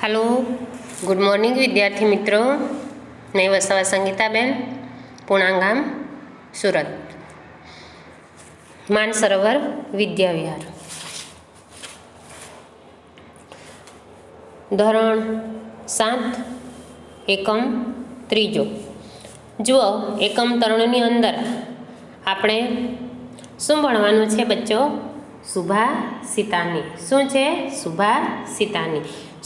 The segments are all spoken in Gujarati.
हेलो गुड मॉर्निंग विद्यार्थी मित्रों। मैं वसावा संगीताबेन, पूर्णागाम सूरत, मानसरोवर विद्याविहार। धोरण 7 एकम त्रीजो। जुओ एकम 3 अंदर આપણે શું ભણવાનું છે બચ્ચો? સુભાષિતાની। શું છે? સુભાષિતાની।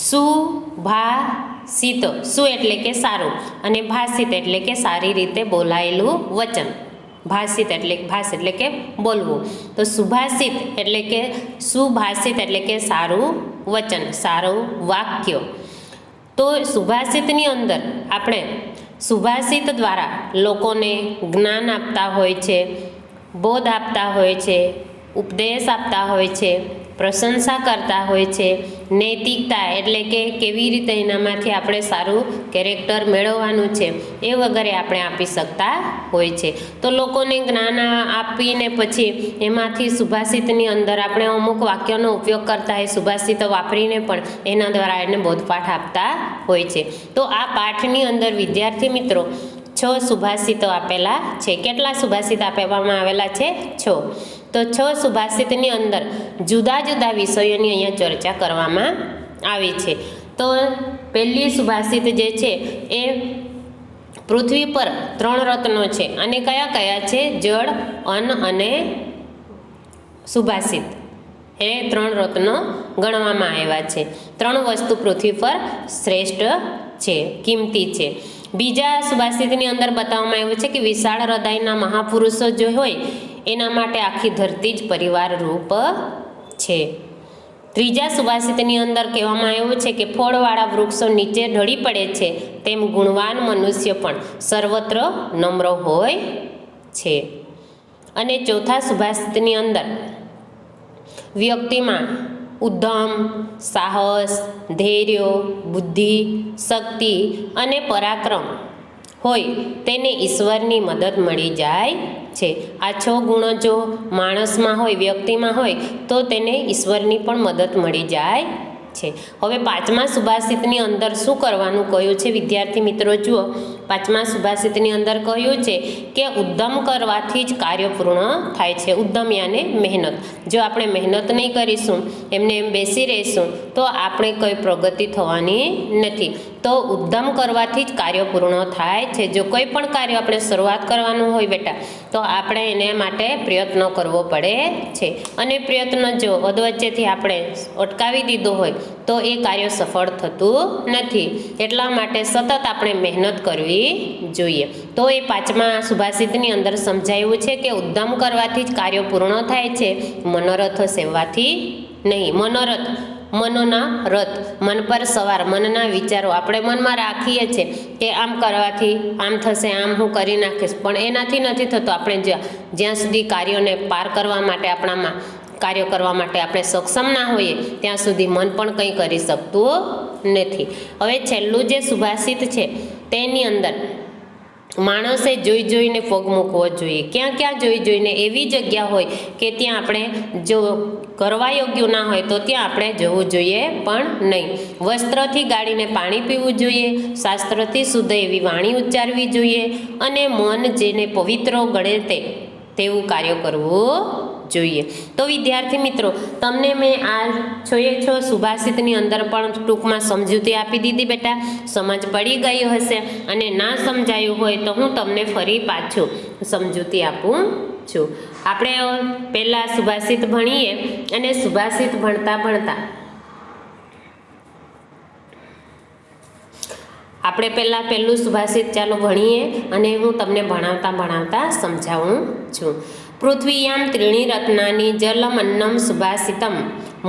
સુભાષિત, સુ એટલે કે સારું અને ભાષિત એટલે કે સારી રીતે બોલાયેલું વચન। ભાષિત એટલે કે બોલવું। તો સુભાષિત એટલે કે સુભાષિત એટલે કે સારું વચન, સારું વાક્ય। તો સુભાષિતની અંદર આપણે સુભાષિત દ્વારા લોકોને જ્ઞાન આપતા હોય છે, બોધ આપતા હોય છે, ઉપદેશ આપતા હોય છે, પ્રશંસા કરતા હોય છે, નૈતિકતા એટલે કે કેવી રીતે એનામાંથી આપણે સારું કેરેક્ટર મેળવવાનું છે એ વગેરે આપણે આપી શકતા હોય છે। તો લોકોને જ્ઞાન આપીને પછી એમાંથી સુભાષિતની અંદર આપણે અમુક વાક્યનો ઉપયોગ કરતા હોય, સુભાષિતો વાપરીને પણ એના દ્વારા એને બોધપાઠ આપતા હોય છે। તો આ પાઠની અંદર વિદ્યાર્થી મિત્રો 6 સુભાષિતો આપેલા છે। કેટલા સુભાષિત આપવામાં આવેલા છે? 6। તો 6 સુભાષિતની અંદર જુદા જુદા વિષયોની અહીંયા ચર્ચા કરવામાં આવી છે। તો પહેલી સુભાષિત જે છે એ પૃથ્વી પર 3 રત્નો છે અને કયા કયા છે? જળ, અન્ન અને સુભાષિત, એ 3 રત્નો ગણવામાં આવ્યા છે। 3 વસ્તુ પૃથ્વી પર શ્રેષ્ઠ છે, કિંમતી છે। બીજા સુભાષિતની અંદર બતાવવામાં આવ્યું છે કે વિશાળ હૃદયના મહાપુરુષો જો હોય એના માટે આખી ધરતી જ પરિવાર રૂપ છે। ત્રીજા સુભાષિતની અંદર કહેવામાં આવ્યું છે કે ફળવાળા વૃક્ષો નીચે ઢળી પડે છે તેમ ગુણવાન મનુષ્ય પણ સર્વત્ર નમ્ર હોય છે। અને ચોથા સુભાષિતની અંદર વ્યક્તિમાં ઉદ્યમ, સાહસ, ધૈર્ય, બુદ્ધિ, શક્તિ અને પરાક્રમ હોય તેને ઈશ્વરની મદદ મળી જાય છે। આ 6 ગુણો જો માણસમાં હોય, વ્યક્તિમાં હોય તો તેને ઈશ્વરની પણ મદદ મળી જાય છે। હવે 5મા સુભાષિતની અંદર શું કરવાનું કહ્યું છે વિદ્યાર્થી મિત્રો? જુઓ, 5મા સુભાષિતની અંદર કહ્યું છે કે ઉદ્યમ કરવાથી જ કાર્ય પૂર્ણ થાય છે। ઉદ્યમ યાને મહેનત। જો આપણે મહેનત નહીં કરીશું, એમને એમ બેસી રહીશું તો આપણે કોઈ પ્રગતિ થવાની નથી। તો ઉદ્યમ કરવાથી જ કાર્ય પૂર્ણ થાય છે। જો કોઈ પણ કાર્ય આપણે શરૂઆત કરવાનું હોય બેટા તો આપણે એને માટે પ્રયત્ન કરવો પડે છે અને પ્રયત્ન જો અધવચ્ચેથી આપણે અટકાવી દીધો હોય તો એ કાર્ય સફળ થતું નથી। એટલા માટે સતત આપણે મહેનત કરવી જોઈએ। તો એ 5મા સુભાષિતની અંદર સમજાયું છે કે ઉદ્યમ કરવાથી જ કાર્ય પૂર્ણ થાય છે, મનોરથ સેવવાથી નહીં। મનોરથ, મનોના રથ, મન પર સવાર, મનના વિચારો આપણે મનમાં રાખીએ છીએ કે આમ કરવાથી આમ થશે, આમ હું કરી નાખીશ, પણ એનાથી નથી થતું। આપણે જ્યાં સુધી કાર્યોને પાર કરવા માટે આપણામાં કાર્ય કરવા માટે આપણે સક્ષમ ના હોઈએ ત્યાં સુધી મન પણ કંઈ કરી શકતું નથી। હવે છેલ્લું જે સુભાષિત છે તેની અંદર માણસે જોઈ જોઈને પગ મૂકવો જોઈએ। ક્યાં ક્યાં જોઈ જોઈને? એવી જગ્યા હોય કે ત્યાં આપણે જો કરવા યોગ્ય ના હોય તો ત્યાં આપણે જવું જોઈએ પણ નહીં। વસ્ત્રથી ગાળીને પાણી પીવું જોઈએ, શાસ્ત્રથી શુદ્ધ એવી વાણી ઉચ્ચારવી જોઈએ અને મન જેને પવિત્ર ગણે તેવું કાર્ય કરવું જોઈએ। તો વિદ્યાર્થી મિત્રો, તમને મેં આ 6 સુભાષિતની અંદર પણ ટૂંકમાં સમજૂતી આપી દીધી બેટા। સમજ પડી ગઈ હશે અને ના સમજાયું હોય તો હું તમને ફરી પાછું સમજૂતી આપું છું। આપણે પહેલાં સુભાષિત ભણીએ અને સુભાષિત ભણતા ભણતા આપણે પહેલું સુભાષિત ચાલો ભણીએ અને હું તમને ભણાવતા સમજાવું છું। પૃથ્વીયામ ત્રીણી રત્નાની જલમન્નમ સુભાષિતમ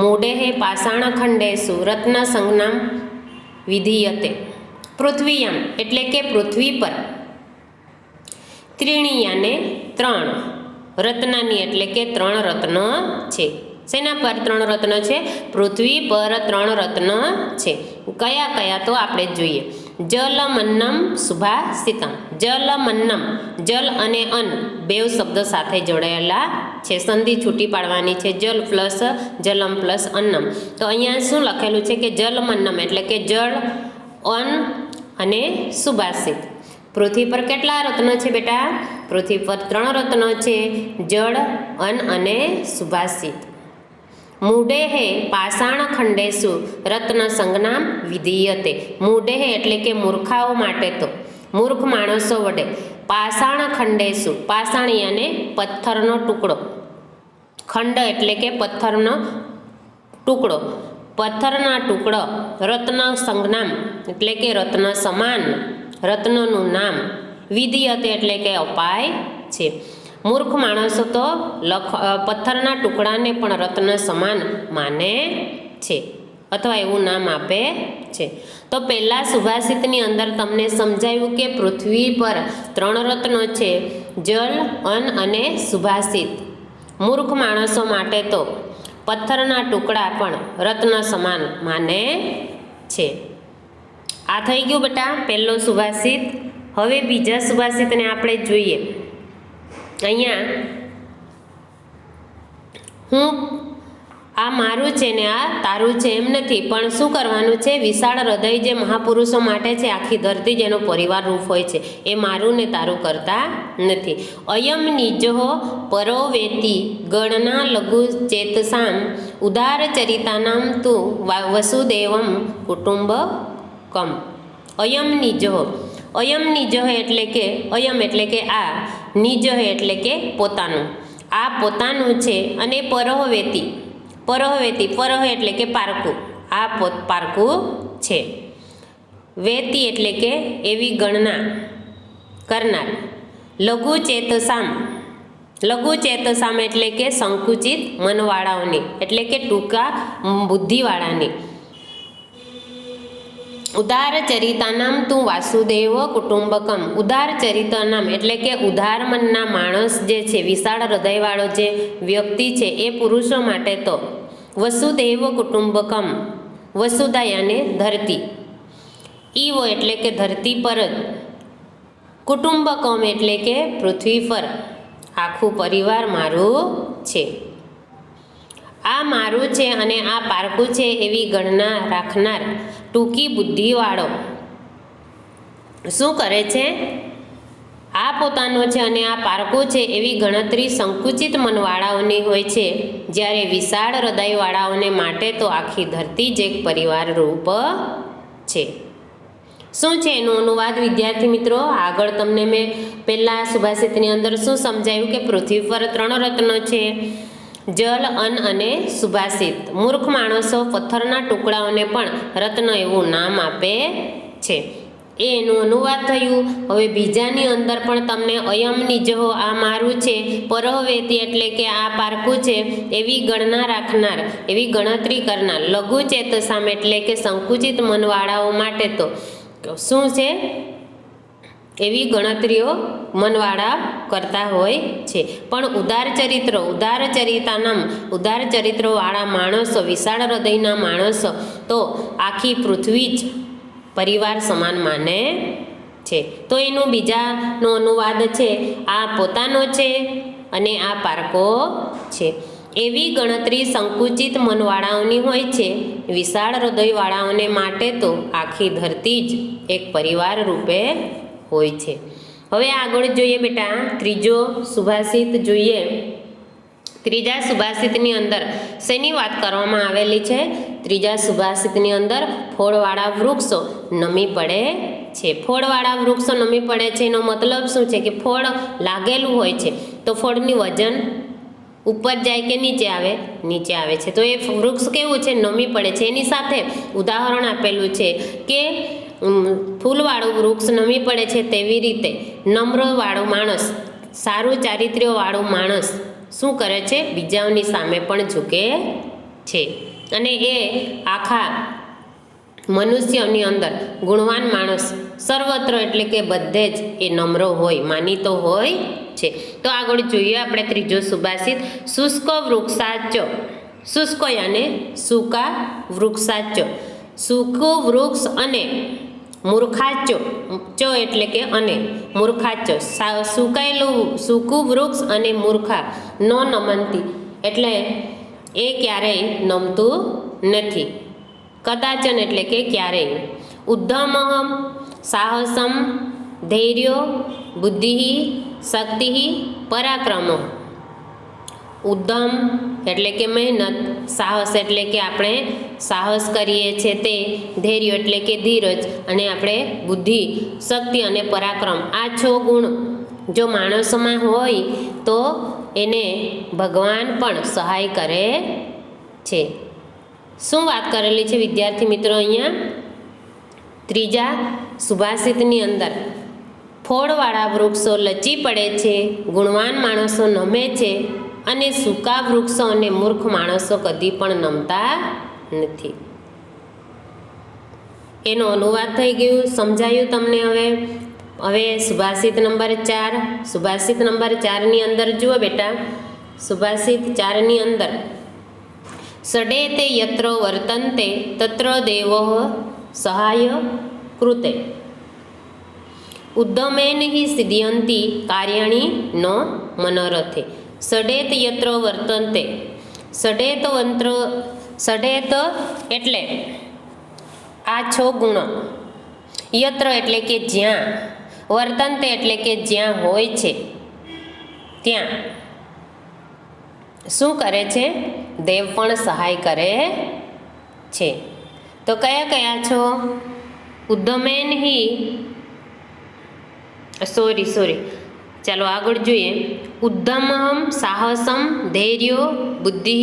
મૂઢેઃ પાષાણખંડેષુ રત્ન સંજ્ઞામ વિધીયતે। પૃથ્વીયામ એટલે કે પૃથ્વી પર, ત્રીણી યાને 3, રત્નાની એટલે કે 3 રત્ન છે। શેના પર 3 રત્ન છે? પૃથ્વી પર 3 રત્ન છે। કયા કયા? તો આપણે જોઈએ। જલમન્નમ સુભાષિતમ। જલમન્નમ, જલ અને અન્ન બેવ શબ્દ સાથે જોડાયેલા છે. સંધિ છૂટી પાડવાની છે. જલ પ્લસ જલમ પ્લસ અન્નમ. તો અહીંયા શું લખેલું છે કે જલમન્નમ એટલે કે જળ, અન્ન અને સુભાષિત. પૃથ્વી પર કેટલા રત્નો છે બેટા? પૃથ્વી પર 3 રત્નો છે, જળ, અન્ન અને સુભાષિત. મૂઢેહે પાષાણ ખંડેશુ રત્ન સંજ્ઞામ વિધીયતે. મૂઢેહે એટલે કે મૂર્ખાઓ માટે તો, મૂર્ખ માણસો વડે, પાષાણ ખંડેશુ, પાષાણ અને પથ્થરનો ટુકડો, ખંડ એટલે કે પથ્થરનો ટુકડો, પથ્થરના ટુકડો, રત્ન સંજ્ઞામ એટલે કે રત્ન સમાન, રત્નનું નામ, વિધિયતે એટલે કે અપાય છે. મૂર્ખ માણસો તો પથ્થરના ટુકડાને પણ રત્ન સમાન માને છે અથવા એવું નામ આપે છે. તો પહેલા સુભાષિતની અંદર તમને સમજાયું કે પૃથ્વી પર 3 રત્નો છે, જલ, અન્ન અને સુભાષિત. મૂર્ખ માણસો માટે તો પથ્થરના ટુકડા પણ રત્ન સમાન માને છે. આ થઈ ગયું બેટા પહેલો સુભાષિત. હવે બીજા સુભાષિતને આપણે જોઈએ. અહીંયા હું આ મારું છે ને આ તારું છે એમ નથી, પણ શું કરવાનું છે? વિશાળ હૃદય જે મહાપુરુષો માટે છે, આખી ધરતી જેનો પરિવાર રૂપ હોય છે, એ મારું ને તારું કરતા નથી. અયમ નિજો પરો વેતી ગણના લઘુ ચેતસામ ઉદાર ચરિતાનામ તું વસુદેવમ કુટુંબકમ. અયમ નિજો, અયમ નિજો એટલે કે, અયમ એટલે કે આ, નિજ એટલે કે પોતાનું, આ પોતાનું છે. અને પરહવેતી, પરહવેતી, પરહ એટલે કે પારકું, આ પારકું છે. વેતી એટલે કે એવી ગણના કરનાર. લઘુ ચેતસામ, લઘુ ચેતસામ એટલે કે સંકુચિત મનવાળાઓની એટલે કે ટૂંકા બુદ્ધિવાળાની. ઉદાર ચરિતાનામ તું વાસુદેવ કુટુંબકમ. ઉદાર ચરિતાનામ એટલે કે ઉદાર મનના માણસ જે છે, વિશાળ હૃદયવાળો જે વ્યક્તિ છે, એ પુરુષો માટે તો વસુદેવ કુટુંબકમ, વસુધા અને ધરતી, ઈવો એટલે કે ધરતી પર જ, કુટુંબકમ એટલે કે પૃથ્વી પર આખું પરિવાર મારું છે. આ મારું છે અને આ પારકું છે એવી ગણના રાખનાર ટૂંકી બુદ્ધિવાળો શું કરે છે? આ પોતાનો છે અને આ પારકું છે એવી ગણતરી સંકુચિત મનવાળાઓની હોય છે, જ્યારે વિશાળ હૃદયવાળાઓને માટે તો આખી ધરતી જ એક પરિવાર રૂપ છે. શું છે એનું અનુવાદ વિદ્યાર્થી મિત્રો? આગળ તમને મેં પહેલા સુભાષિતની અંદર શું સમજાવ્યું કે પૃથ્વી પર 3 રત્નો છે, જલ, અન્ન અને સુભાષિત. મૂર્ખ માણસો પથ્થરના ટુકડાઓને પણ રત્ન એવું નામ આપે છે. એ એનું અનુવાદ થયું. હવે બીજાની અંદર પણ તમને અયમ નિજો, આ મારું છે, પરહવેતી એટલે કે આ પારકું છે એવી ગણના રાખનાર, એવી ગણતરી કરનાર, લઘુ ચેતસામ એટલે કે સંકુચિત મનવાળાઓ માટે તો શું છે? એવી ગણતરીઓ મનવાળા કરતા હોય છે. પણ ઉદાર ચરિત્ર, ઉદાર ચરિતાનામ, ઉદાર ચરિત્રવાળા માણસો, વિશાળ હૃદયના માણસો તો આખી પૃથ્વી જ પરિવાર સમાન માને છે. તો એનું બીજાનો અનુવાદ છે, આ પોતાનો છે અને આ પારકો છે. એવી ગણતરી સંકુચિત મનવાળાઓની હોય છે, વિશાળ હૃદયવાળાઓને માટે તો આખી ધરતી જ એક પરિવાર રૂપે હોય છે. હવે આગળ જોઈએ બેટા ત્રીજો સુભાષિત જોઈએ. ત્રીજા સુભાષિતની અંદર શેની વાત કરવામાં આવેલી છે? ત્રીજા સુભાષિતની અંદર ફળવાળા વૃક્ષો નમી પડે છે. ફળવાળા વૃક્ષો નમી પડે છે એનો મતલબ શું છે? કે ફળ લાગેલું હોય છે તો ફળની વજન ઉપર જાય કે નીચે આવે? નીચે આવે છે. તો એ વૃક્ષ કેવું છે? નમી પડે છે. એની સાથે ઉદાહરણ આપેલું છે કે ફૂલવાળું વૃક્ષ નમી પડે છે, તેવી રીતે નમ્રવાળું માણસ, સારું ચારિત્ર્યવાળું માણસ શું કરે છે? બીજાઓની સામે પણ ઝૂકે છે. અને એ આખા મનુષ્યની અંદર ગુણવાન માણસ સર્વત્ર એટલે કે બધે જ એ નમ્ર હોય, માનીતો હોય છે. તો આગળ જોઈએ આપણે ત્રીજો સુભાષિત. શુષ્ક વૃક્ષાચ, શુષ્ક અને સૂકા વૃક્ષાચ. સૂકું વૃક્ષ અને મૂર્ખાચો, ચો એટલે કે અને, મૂર્ખાચો સૂકું વૃક્ષ અને મૂર્ખા ન નમંતી એટલે એ ક્યારેય નમતું નથી. કદાચન એટલે કે ક્યારેય. ઉદ્ધમઃ સાહસમ ધૈર્યો બુદ્ધિ શક્તિ પરાક્રમ. ઉદ્ધમ એટલે કે મહેનત, સાહસ એટલે કે આપણે સાહસ કરીએ છીએ તે, ધૈર્ય એટલે કે ધીરજ, અને આપણે બુદ્ધિ, શક્તિ અને પરાક્રમ, આ 6 ગુણ જો માણસોમાં હોય તો એને ભગવાન પણ સહાય કરે છે. શું વાત કરેલી છે વિદ્યાર્થી મિત્રો અહીંયા? ત્રીજા સુભાષિતની અંદર ફળવાળા વૃક્ષો લચી પડે છે, ગુણવાન માણસો નમે છે, અને સૂકા વૃક્ષો અને મૂર્ખ માણસો કદી પણ નમતા નથી. એનો અનુવાદ થઈ ગયું, સમજાયું તમને? હવે સુભાષિત નંબર 4. સુભાષિત નંબર 4ની અંદર જુઓ બેટા, સુભાષિત 4ની અંદર સડેતે યત્ર વર્તન્તે તત્ર દેવઃ સહાય કૃતે ઉદ્દમેન હિ સિદ્ધયંતિ કાર્યાણિ ન મનોરથે. સડેત યત્ર વર્તન્તે, સડેત એટલે આ 6 ગુણો, યત્ર એટલે કે જ્યાં, વર્તન્તે એટલે કે જ્યાં હોય છે ત્યાં શું કરે છે? દેવ પણ સહાય કરે છે. તો કયા કયા છો? ઉદ્ધમેન હિ, સોરી ચાલો આગળ જોઈએ. ઉદ્ધમઃ સાહસમ ધૈર્યો બુદ્ધિ,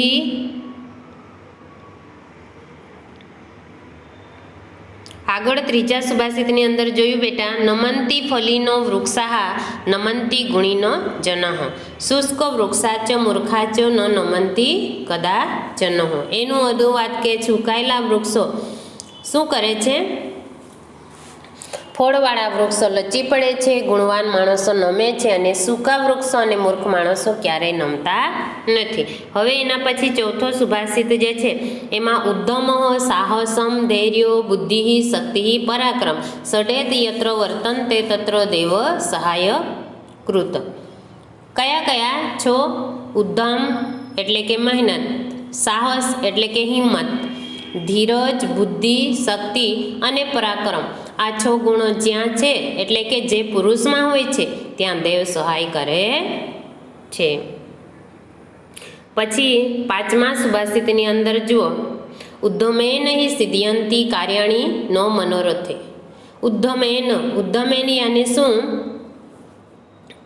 આગળ ત્રીજા સુભાષિતની અંદર જોયું બેટા, નમંતી ફલીનો વૃક્ષાહ નમંતી ગુણીનો જનઃ, શુષ્ક વૃક્ષાચ મૂર્ખાચ ન નમંતી કદાચન. એનું અનુવાદ કે સુકાયેલા વૃક્ષો શું કરે છે? ફળવાળા વૃક્ષો લચી પડે છે, ગુણવાન માણસો નમે છે, અને સૂકા વૃક્ષો અને મૂર્ખ માણસો ક્યારેય નમતા નથી. હવે એના પછી ચોથો સુભાષિત જે છે એમાં ઉદ્ધમઃ સાહસમ ધૈર્યો બુદ્ધિ શક્તિ પરાક્રમ સડેત યત્ર વર્તન્તે તત્ર દેવ સહાય કૃત. કયા કયા છો? ઉદ્ધમ એટલે કે મહેનત, સાહસ એટલે કે હિંમત, ધીરજ, બુદ્ધિ, શક્તિ અને પરાક્રમ, આ 6 ગુણો જ્યાં છે એટલે કે જે પુરુષમાં હોય છે ત્યાં દેવ સહાય કરે છે. પછી 5મા સુભાષિતની અંદર જુઓ, ઉદ્ધમેન હિ સિદ્ધયંતિ કાર્યાણિ ન મનોરથે. ઉદ્ધમેન યાને શું?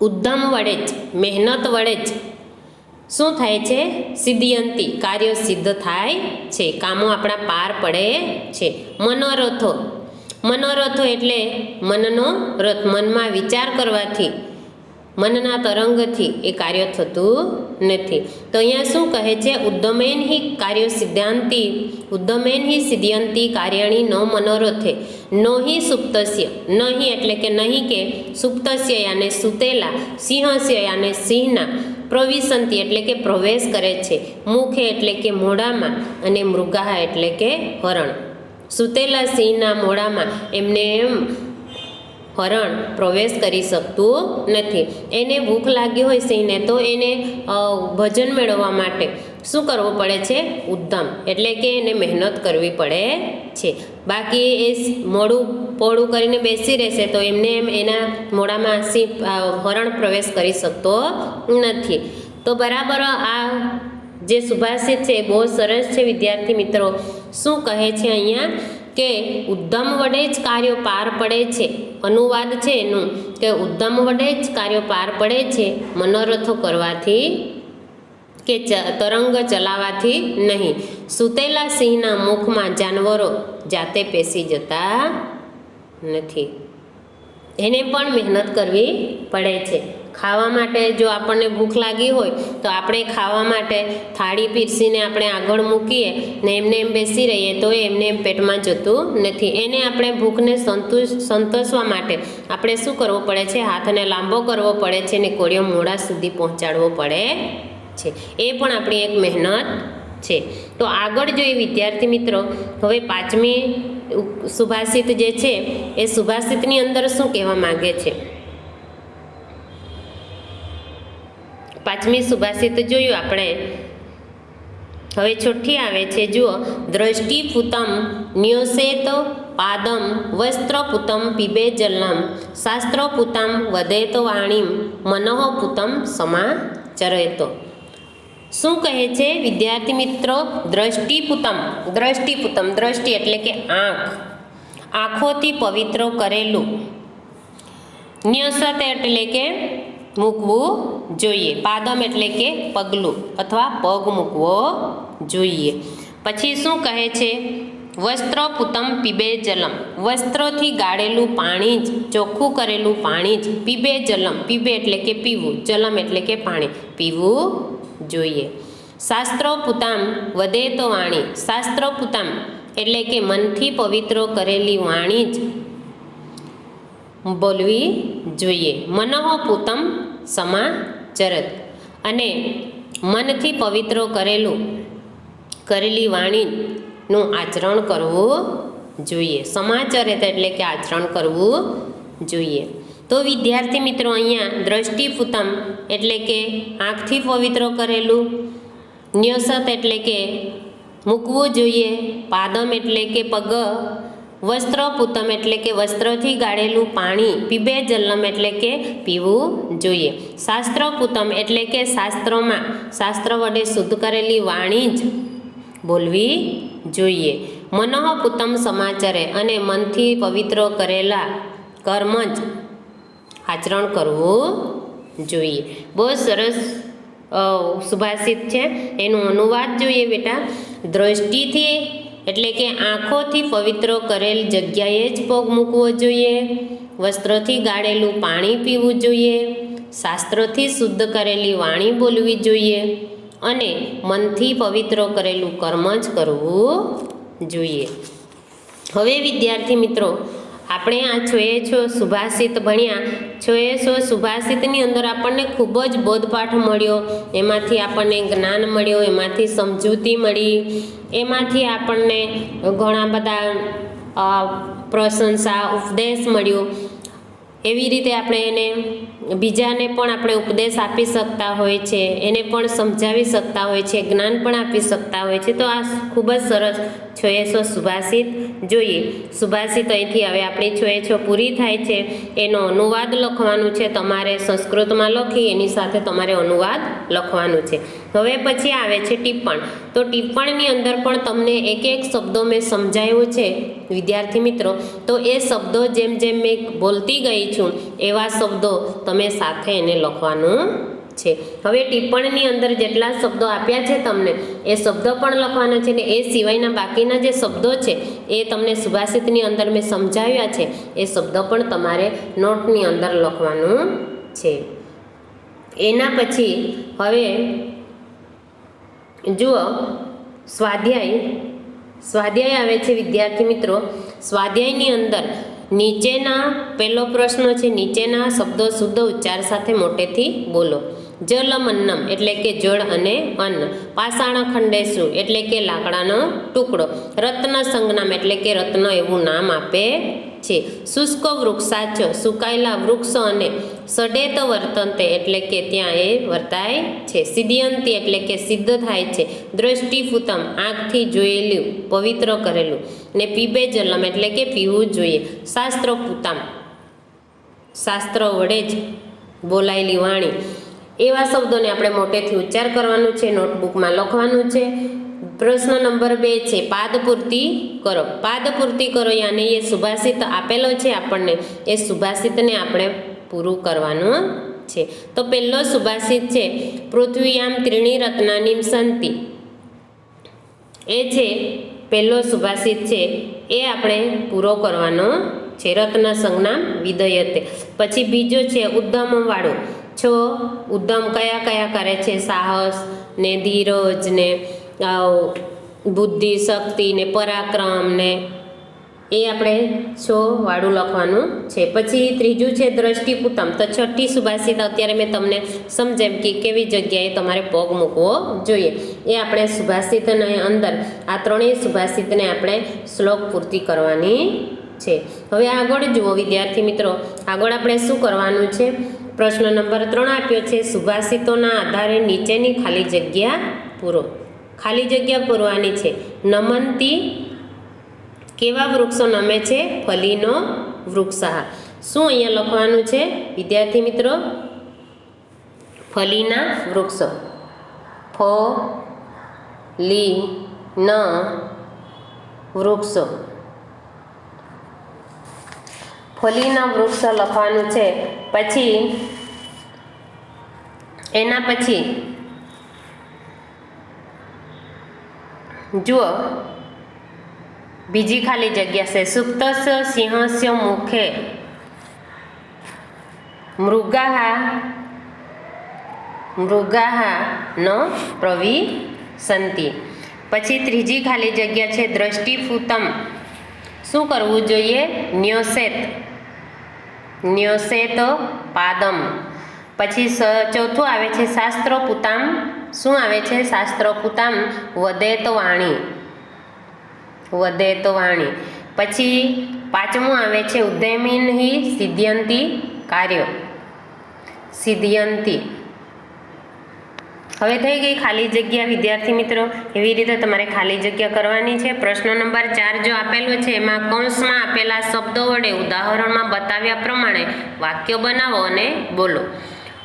ઉદ્ધમ વડે જ, મહેનત વડે જ શું થાય છે? સિદ્ધયંતિ, કાર્યો સિદ્ધ થાય છે, કામો આપણા પાર પડે છે. મનોરથો એટલે મનનો રથ, મનમાં વિચાર કરવાથી, મનના તરંગથી એ કાર્ય થતું નથી. તો અહીંયા શું કહે છે? ઉદ્દમેન હિ કાર્યો સિદ્ધાંતિ, ઉદ્દમેન હિ સિદ્ધયંતિ કાર્યાણી ન મનોરથે, નો હિ સુપ્તસ્ય, નહીં એટલે કે નહીં કે, સુપ્તસ્ય યાને સુતેલા, સિંહસ્ય યાને સિંહના, પ્રવિશંતિ એટલે કે પ્રવેશ કરે છે, મુખે એટલે કે મોઢામાં, અને મૃગાહ એટલે કે હરણ. સુતેલા સિંહના મોઢામાં એમને એમ હરણ પ્રવેશ કરી શકતું નથી. એને ભૂખ લાગી હોય સિંહને, તો એને ભોજન મેળવવા માટે શું કરવું પડે છે? ઉદ્ધમ એટલે કે એને મહેનત કરવી પડે છે. બાકી એ મોઢું પહોળું કરીને બેસી રહેશે તો એમને એમ એના મોઢામાં હરણ પ્રવેશ કરી શકતો નથી. તો બરાબર આ જે સુભાષિત છે બહુ સરસ છે વિદ્યાર્થી મિત્રો. શું કહે છે અહીંયા કે ઉદ્ધમ વડે જ કાર્યો પાર પડે છે. અનુવાદ છે એનું કે ઉદ્ધમ વડે જ કાર્યો પાર પડે છે, મનોરથો કરવાથી કે તરંગ ચલાવવાથી નહીં. સૂતેલા સિંહના મુખમાં જાનવરો જાતે પેસી જતા નથી, એને પણ મહેનત કરવી પડે છે. ખાવા માટે જો આપણને ભૂખ લાગી હોય તો આપણે ખાવા માટે થાળી પીરસીને આપણે આગળ મૂકીએ ને એમને એમ બેસી રહીએ તો એમને એમ પેટમાં જતું નથી. એને આપણે ભૂખને સંતોષવા માટે આપણે શું કરવું પડે છે? હાથને લાંબો કરવો પડે છે ને કોળિયો મોઢા સુધી પહોંચાડવો પડે છે. એ પણ આપણી એક મહેનત છે. તો આગળ જોઈએ વિદ્યાર્થી મિત્રો, હવે 5મી સુભાષિત જે છે એ સુભાષિતની અંદર શું કહેવા માગે છે? પાંચમી સુભાષિત જોયું આપણે. હવે છઠ્ઠી આવે છે, જુઓ. દ્રષ્ટિપૂતમ ન્યોસેત પાદમ વસ્ત્રપૂતમ પીબે જલમ શાસ્ત્રપૂતમ વદેત વાણીમ મનઃપૂતમ સમાચરેતો. શું કહે છે વિદ્યાર્થી મિત્રો? દ્રષ્ટિપૂતમ. દ્રષ્ટિપૂતમ, દ્રષ્ટિ એટલે કે આંખ, આંખોથી પવિત્ર કરેલું. ન્યસત એટલે કે મૂકવું જોઈએ. પાદમ એટલે કે પગલું અથવા પગ મૂકવો જોઈએ. પછી શું કહે છે? વસ્ત્રપૂતમ પીબે જલમ. વસ્ત્રોથી ગાળેલું પાણી જ, ચોખ્ખું કરેલું પાણી જ. પીબે જલમ. પીબે એટલે કે પીવું, જલમ એટલે કે પાણી, પીવું જોઈએ. શાસ્ત્રોપૂતામ વદેત વાણી. શાસ્ત્રોપૂતામ એટલે કે મનથી પવિત્ર કરેલી વાણી જ બોલવી જોઈએ. મનઃપૂતમ સમાચરત. અને મનથી પવિત્ર કરેલી વાણીનું આચરણ કરવું જોઈએ. સમાચરિત એટલે કે આચરણ કરવું જોઈએ. તો વિદ્યાર્થી મિત્રો, અહીંયા દ્રષ્ટિપૂતમ એટલે કે આંખથી પવિત્ર કરેલું, ન્યસત એટલે કે મૂકવું જોઈએ, પાદમ એટલે કે પગ, વસ્ત્રપૂતમ એટલે કે વસ્ત્રથી ગાળેલું પાણી, પીબે જલમ એટલે કે પીવું જોઈએ. શાસ્ત્રપૂતમ એટલે કે શાસ્ત્રોમાં, શાસ્ત્ર વડે શુદ્ધ કરેલી વાણી જ બોલવી જોઈએ. મનઃપૂતમ સમાચરે. અને મનથી પવિત્ર કરેલા કર્મ જ આચરણ કરવું જોઈએ. બહુ સરસ સુભાષિત છે. એનું અનુવાદ જોઈએ બેટા. દ્રષ્ટિથી એટલે કે આંખોથી પવિત્ર કરેલ જગ્યાએ જ પગ મૂકવો જોઈએ. વસ્ત્રથી ગાળેલું પાણી પીવું જોઈએ. શાસ્ત્રથી શુદ્ધ કરેલી વાણી બોલવી જોઈએ. અને મનથી પવિત્ર કરેલું કર્મ જ કરવું જોઈએ. હવે વિદ્યાર્થી મિત્રો, આપણે આ 6 સુભાષિત ભણ્યા. 6 સુભાષિતની અંદર આપણને ખૂબ જ બોધપાઠ મળ્યો, એમાંથી આપણને જ્ઞાન મળ્યો, એમાંથી સમજૂતી મળી, એમાંથી આપણને ઘણા બધા પ્રશંસા, ઉપદેશ મળ્યો. એવી રીતે આપણે એને બીજાને પણ આપણે ઉપદેશ આપી શકતા હોય છે, એને પણ સમજાવી શકતા હોય છે, જ્ઞાન પણ આપી શકતા હોય છે. તો આ ખૂબ જ સરસ 6 સુભાષિત જોઈએ. સુભાષિત અહીંથી હવે આપણી 6 પૂરી થાય છે. એનો અનુવાદ લખવાનું છે તમારે. સંસ્કૃતમાં લખી એની સાથે તમારે અનુવાદ લખવાનું છે. હવે પછી આવે છે ટિપ્પણ. તો ટિપ્પણની અંદર પણ તમને એક શબ્દો મેં સમજાવ્યો છે વિદ્યાર્થી મિત્રો. તો એ શબ્દો જેમ જેમ મેં બોલતી ગઈ છું એવા શબ્દો તમે સાથે એને લખવાનું છે. હવે ટિપ્પણીની અંદર જેટલા શબ્દો આપ્યા છે તમને, એ શબ્દો પણ લખવાના છે. ને એ સિવાયના બાકીના જે શબ્દો છે એ તમને સુભાષિતની અંદર મેં સમજાવ્યા છે, એ શબ્દો પણ તમારે નોટની અંદર લખવાનું છે. એના પછી હવે જુઓ, સ્વાધ્યાય આવે છે વિદ્યાર્થી મિત્રો. સ્વાધ્યાયની અંદર નીચેના પહેલો પ્રશ્ન છે, નીચેના શબ્દો શુદ્ધ ઉચ્ચાર સાથે મોટેથી બોલો. જલમન્નમ એટલે કે જળ અને અન્ન. પાષાણ ખંડેશુ એટલે કે લાકડાનો ટુકડો. રત્ન સંજ્ઞામ એટલે કે રત્ન એવું નામ આપે છે. શુષ્ક વૃક્ષાચ સુકાયેલા વૃક્ષ અને સડેત વર્તંતે એટલે કે ત્યાં એ વર્તાય છે. સિદ્ધયંતી એટલે કે સિદ્ધ થાય છે. દ્રષ્ટિપૂતમ આંખથી જોયેલું, પવિત્ર કરેલું. ને પીબે જલમ એટલે કે પીવું જોઈએ. શાસ્ત્રપૂતમ શાસ્ત્ર વડે જ બોલાયેલી વાણી. એવા શબ્દોને આપણે મોટેથી ઉચ્ચાર કરવાનું છે, નોટબુકમાં લખવાનું છે. પ્રશ્ન નંબર 2 છે, પાદપૂર્તિ કરો. પાદપૂર્તિ કરો યાને એ સુભાષિત આપેલો છે આપણને, એ સુભાષિતને આપણે પૂરું કરવાનું છે. તો પહેલો સુભાષિત છે, પૃથ્વીયામ ત્રીણી રત્નાની સંતિ. એ છે પહેલો સુભાષિત છે, એ આપણે પૂરો કરવાનો છે. રત્ન સંજ્ઞામ વિધયતે. પછી બીજો છે ઉદ્દમ વાળો. ઉદ્દમ કયા કયા કરે છે? સાહસ ને ધીરજ ને બુદ્ધિ, શક્તિ ને પરાક્રમ ને એ આપણે છો વાળું લખવાનું છે. પછી ત્રીજું છે દ્રષ્ટિપૂતમ. તો છઠ્ઠી સુભાષિત અત્યારે મેં તમને સમજાવ્યું કે કેવી જગ્યાએ તમારે પગ મૂકવો જોઈએ. એ આપણે સુભાષિતની અંદર આ ત્રણેય સુભાષિતને આપણે શ્લોક પૂર્તિ કરવાની છે. હવે આગળ જુઓ વિદ્યાર્થી મિત્રો, આગળ આપણે શું કરવાનું છે? પ્રશ્ન નંબર 3 આપ્યો છે, સુભાષિતોના આધારે નીચેની ખાલી જગ્યા પૂરો. ખાલી જગ્યા પૂરવાની છે. નમનતી કેવા વૃક્ષો નમે છે? ફલીનો વૃક્ષ. શું અહીંયા લખવાનું છે વિદ્યાર્થી મિત્રો? ફલીના વૃક્ષો. ફલીન વૃક્ષો. ફલીના વૃક્ષ લખવાનું છે. પછી એના પછી જુઓ બીજી ખાલી જગ્યા છે. સુપ્તસ્ય સિંહસ્ય મુખે મૃગાહ ન પ્રવિશન્તિ. પછી ત્રીજી ખાલી જગ્યા છે દ્રષ્ટિપૂતમ. શું કરવું જોઈએ? ન્યોસેત પાદમ. પછી ચોથું આવે છે શાસ્ત્રોપુતામ. શું આવે છે? શાસ્ત્રોપુતામ વદેત વાણી. પછી પાંચમું આવે છે ઉદ્યમિન સિદ્ધયંતી. હવે થઈ ગઈ ખાલી જગ્યા વિદ્યાર્થી મિત્રો. એવી રીતે તમારે ખાલી જગ્યા કરવાની છે. પ્રશ્ન નંબર 4 જો આપેલો છે એમાં કૌંસમાં આપેલા શબ્દો વડે ઉદાહરણમાં બતાવ્યા પ્રમાણે વાક્યો બનાવો અને બોલો.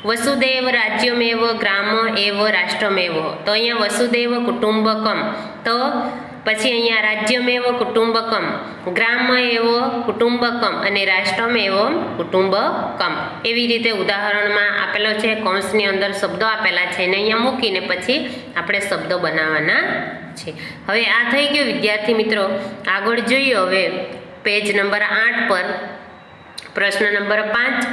વસુદેવ રાજ્યમેવ ગ્રામ એવ રાષ્ટ્રમેવ. તો અહીંયા વસુદેવ કુટુંબકમ. તો પછી અહીંયા રાજ્યમેવ કુટુંબકમ, ગ્રામ એવ કુટુંબકમ અને રાષ્ટ્રમેવ કુટુંબકમ. એવી રીતે ઉદાહરણમાં આપેલો છે. કૌંસની અંદર શબ્દો આપેલા છે અને અહીંયા મૂકીને પછી આપણે શબ્દો બનાવવાના છે. હવે આ થઈ ગયું વિદ્યાર્થી મિત્રો. આગળ જોઈએ હવે પેજ નંબર 8 પર પ્રશ્ન નંબર 5.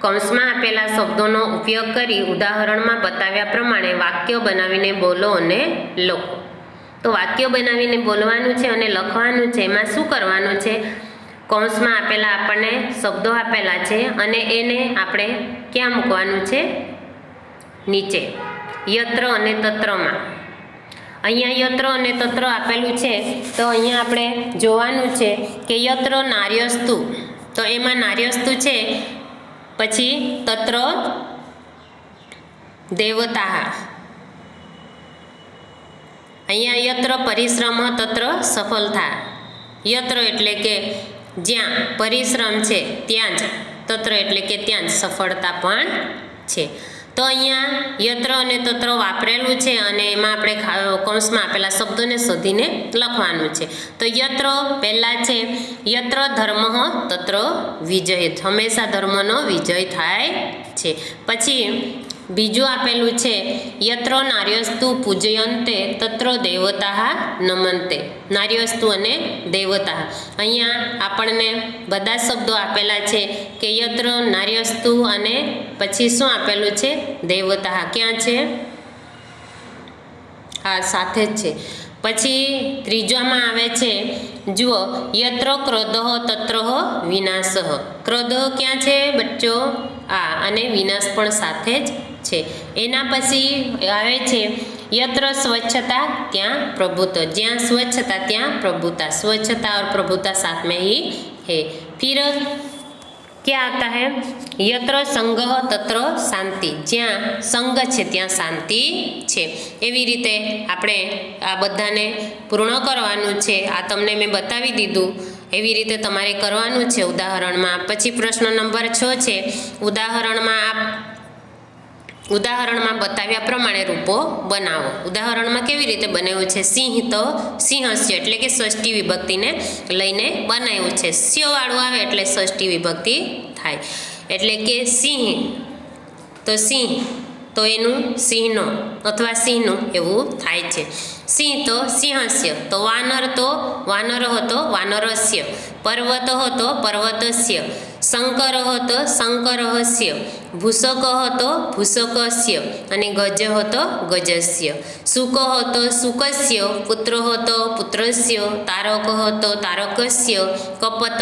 કૌંસમાં આપેલા શબ્દોનો ઉપયોગ કરી ઉદાહરણમાં બતાવ્યા પ્રમાણે વાક્યો બનાવીને બોલો અને લખો. તો વાક્યો બનાવીને બોલવાનું છે અને લખવાનું છે. એમાં શું કરવાનું છે? કૌંસમાં આપેલા આપણને શબ્દો આપેલા છે અને એને આપણે ક્યાં મૂકવાનું છે? નીચે યત્ર અને તત્રમાં. અહીંયા યત્ર અને તત્ર આપેલું છે તો અહીંયા આપણે જોવાનું છે કે યત્ર નાર્યસ્તુ. તો એમાં નાર્યસ્તુ છે. પછી તત્ર દેવતા. અહીંયા યત્ર પરિશ્રમ તત્ર સફળતા. યત્ર એટલે કે જ્યાં પરિશ્રમ છે ત્યાં જ, તત્ર એટલે કે ત્યાં જ સફળતા પણ છે. તો અહીંયા યત્ર અને તત્ર વાપરેલું છે અને એમાં આપણે કૌંસમાં આપેલા શબ્દોને શોધીને લખવાનું છે. તો યત્ર પહેલાં છે યત્ર ધર્મ તત્ર વિજય. હંમેશા ધર્મનો વિજય થાય છે. પછી બીજું આપેલું છે યત્ર નાર્યસ્તુ પૂજયંતે તત્ર દેવતા નમંતે. નાર્યસ્તુ અને દેવતા. અહીંયા આપણને બધા શબ્દો આપેલા છે કે યત્ર નાર્યસ્તુ અને પછી શું આપેલું છે? દેવતા. ક્યાં છે? હા, સાથે જ છે. પછી ત્રીજામાં આવે છે જુઓ યત્ર ક્રોધ તત્ર વિનાશ. ક્રોધ ક્યાં છે બચ્ચો? અને વિનાશ પણ સાથે જ છે. એના પછી આવે છે યત્ર સ્વચ્છતા ત્યાં પ્રભુત્વ. જ્યાં સ્વચ્છતા ત્યાં પ્રભુતા. સ્વચ્છતા और प्रभुता साथ में ही है. फिर क्या आता है? યત્ર સંગ તત્ર શાંતિ. જ્યાં સંગ છે ત્યાં શાંતિ છે. એવી રીતે આપણે આ બધાને પૂર્ણ કરવાનું છે. આ તમને મેં બતાવી દીધું. એવી રીતે તમારે કરવાનું છે ઉદાહરણમાં. પછી પ્રશ્ન નંબર 6 છે ઉદાહરણમાં બતાવ્યા પ્રમાણે રૂપો બનાવો. ઉદાહરણમાં કેવી રીતે બનાવ્યું છે? સિંહ તો સિંહસ્ય એટલે કે ષષ્ઠી વિભક્તિને લઈને બનાવ્યું છે. સ્યવાળું આવે એટલે ષષ્ઠી વિભક્તિ થાય. એટલે કે સિંહ તો સિંહ તો એનું સિંહનો અથવા સિંહનું એવું થાય છે. સિંહ તો સિંહસ્ય. તો વાનર વાનરસ્ય. પર્વત તો પર્વતસ્ય. શંકરઃ શંકરસ્ય, ભૂષકઃ ભૂષકસ્ય અને ગજઃ ગજસ્ય, શુકઃ શુકસ્ય, પુત્રઃ પુત્રસ્ય, તારકઃ તારકસ્ય, કપતઃ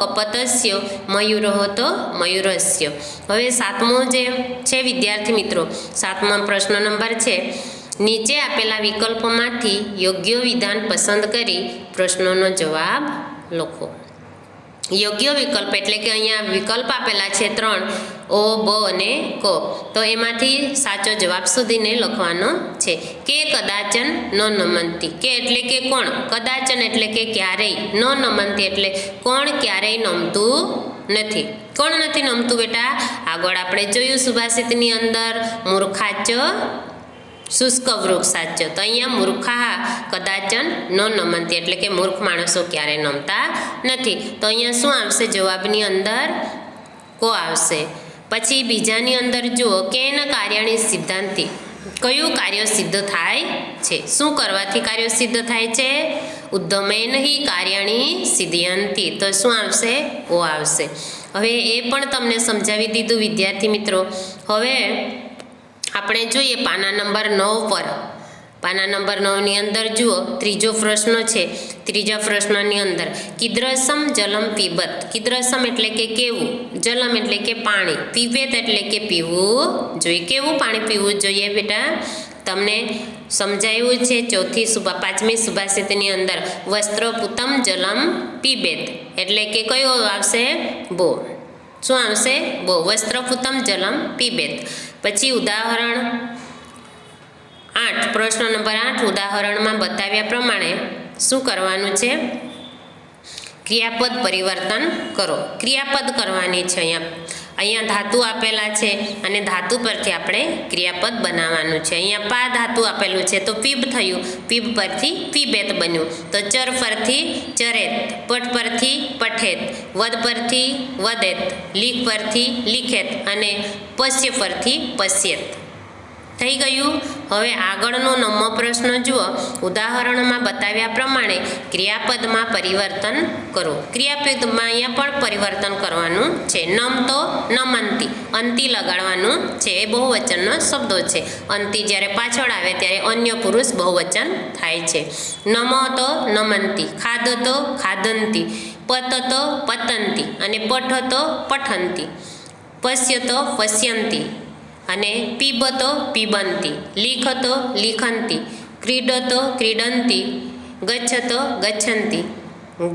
કપતસ્ય, મયુરઃ મયુરસ્ય. હવે સાતમો જે છે વિદ્યાર્થી મિત્રો, સાતમા પ્રશ્ન નંબર છે, નીચે આપેલા વિકલ્પોમાંથી યોગ્ય વિધાન પસંદ કરી પ્રશ્નોનો જવાબ લખો. યોગ્ય વિકલ્પ એટલે કે અહીંયા વિકલ્પ આપેલા છે 3 ઓ, બ અને ક. તો એમાંથી સાચો જવાબ શોધીને લખવાનો છે. કે કદાચન ન નમંતી, કે એટલે કે કોણ, કદાચન એટલે કે ક્યારેય, ન નમંતી એટલે કોણ ક્યારેય નમતું નથી. કોણ નથી નમતું બેટા? આગળ આપણે જોયું સુભાષિતની અંદર મૂર્ખાચ શુષ્ક વૃક્ષાચ. તો અહીંયા મૂર્ખા કદાચન ન નમંતી એટલે કે મૂર્ખ માણસો ક્યારેય નમતા નથી. તો અહીંયા શું આવશે જવાબની અંદર? કો આવશે. પછી બીજાની અંદર જુઓ, કેન કાર્યાણી સિદ્ધાંતિ, કયું કાર્ય સિદ્ધ થાય છે? શું કરવાથી કાર્ય સિદ્ધ થાય છે? ઉદ્યમેન હિ કાર્યાણી સિદ્ધયંતી. તો શું આવશે? ઓ આવશે. હવે એ પણ તમને સમજાવી દીધું વિદ્યાર્થી મિત્રો. હવે આપણે જોઈએ પાના નંબર 9 પર. પાના નંબર 9ની અંદર જુઓ, ત્રીજો પ્રશ્ન છે. ત્રીજા પ્રશ્નની અંદર કીદૃશમ જલમ પીબત, કીદૃશમ એટલે કે કેવું, જલમ એટલે કે પાણી, પીબેત એટલે કે પીવું જોઈએ. કેવું પાણી પીવું જોઈએ બેટા? તમને સમજાયું છે પાંચમી સુભાષિતની અંદર, વસ્ત્રપૂતમ જલમ પીબેત એટલે કે કયો આવશે? બો. શું આવશે? બો. વસ્ત્રપૂતમ જલમ પીબેત. પછી ઉદાહરણ 8, પ્રશ્ન નંબર 8, ઉદાહરણમાં બતાવ્યા પ્રમાણે શું કરવાનું છે? ક્રિયાપદ પરિવર્તન કરો. ક્રિયાપદ કરવાની છે. અહીંયા ધાતુ આપેલા છે અને ધાતુ પરથી આપણે ક્રિયાપદ બનાવવાનું છે. અહીંયા પા ધાતુ આપેલું છે તો પીબ થયું, પીબ પરથી પીબેત બન્યું. તો ચર પરથી ચરેત, પટ પરથી પઠેત, વદ પરથી વદેત, લીખ પરથી લીખેત અને પશ્ય પરથી પશ્યેત. થઈ ગયું. હવે આગળનો 9મો પ્રશ્ન જુઓ, ઉદાહરણમાં બતાવ્યા પ્રમાણે ક્રિયાપદમાં પરિવર્તન કરો. ક્રિયાપદમાં અહીંયા પણ પરિવર્તન કરવાનું છે. નમ તો નમંતી, અંતિ લગાડવાનું છે. એ બહુવચનનો શબ્દો છે. અંતિ જ્યારે પાછળ આવે ત્યારે અન્ય પુરુષ બહુવચન થાય છે. નમ તો નમંતી, ખાદ તો ખાદંતી, પત તો પતંતી અને પઠ તો પઠંતી, પશ્ય તો પશ્યંતી અને પીબતો પીબંતી, લીખતો લીખંતી, ક્રીડતો ક્રીડંતી, ગચ્છતો ગચ્છંતી,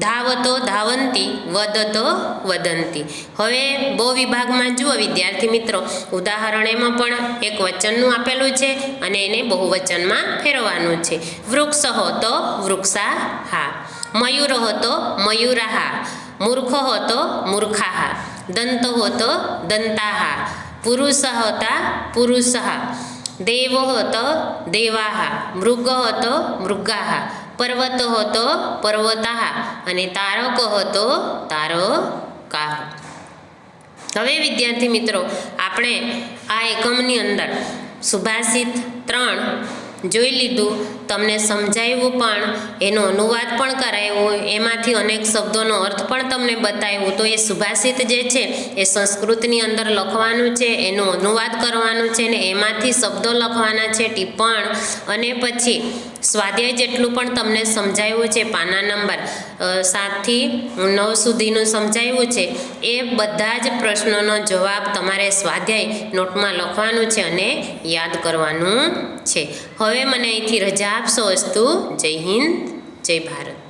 ધાવતો ધાવંતી, વદતો વદંતી. હવે બહુ વિભાગમાં જુઓ વિદ્યાર્થી મિત્રો, ઉદાહરણ એમાં પણ એક વચનનું આપેલું છે અને એને બહુવચનમાં ફેરવવાનું છે. વૃક્ષ તો વૃક્ષાહા, મયુર તો મયુરાહા, મૂર્ખ તો મૂર્ખાહા, દંત તો દંતાહા, પુરુષ હતા પુરુષ, દેવ હતો દેવાહ, મૃગ હતો મૃગાહ, પર્વત હતો પર્વતાહ અને તારક હતો તારકાહ. હવે વિદ્યાર્થી મિત્રો, આપણે આ એકમની અંદર સુભાષિત 3 જોઈ લીધું, તમને સમજાવ્યું પણ, એનો અનુવાદ પણ કરાવ્યો, એમાંથી અનેક શબ્દોનો અર્થ પણ તમને બતાવ્યું. તો એ સુભાષિત જે છે એ સંસ્કૃતની અંદર લખવાનું છે, એનો અનુવાદ કરવાનું છે ને એમાંથી શબ્દો લખવાના છે, ટિપ્પણ, અને પછી સ્વાધ્યાય જેટલું પણ તમને સમજાવ્યું છે, પાના નંબર 7 થી 9 સુધીનું સમજાવ્યું છે, એ બધા જ પ્રશ્નોનો જવાબ તમારે સ્વાધ્યાય નોટમાં લખવાનું છે અને યાદ કરવાનું છે. હવે મને અહીંથી રજા આપશો. અસ્તુ. જય હિન્દ, જય ભારત.